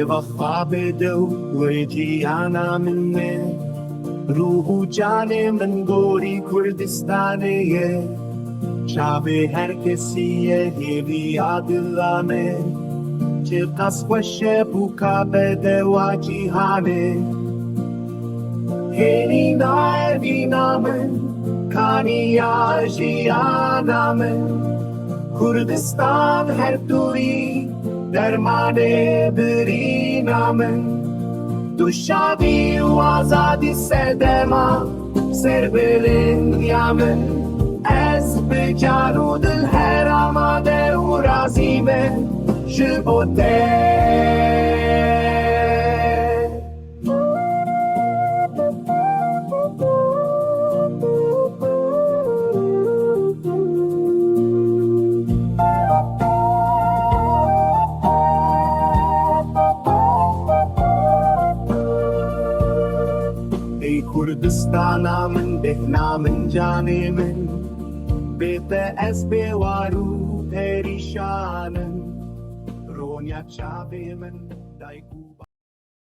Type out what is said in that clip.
वफा बेदो जियाना मिन्ने रूहु जाने मन गोरी कुर्दिस्तान ये शाबे herkesi yedi adılame Çırtas başe bu kabede va cihane Heni naevi namen Kaniya jiyanamen Kurdistan her duri dermane biri namen Duşavi azadi sedema Serbelin yamen Ez becaru dil her amade urazime Jibote Ey Kurdistana min behna min jane min Bete ez bevaru perişanın Ronya çabe min dayku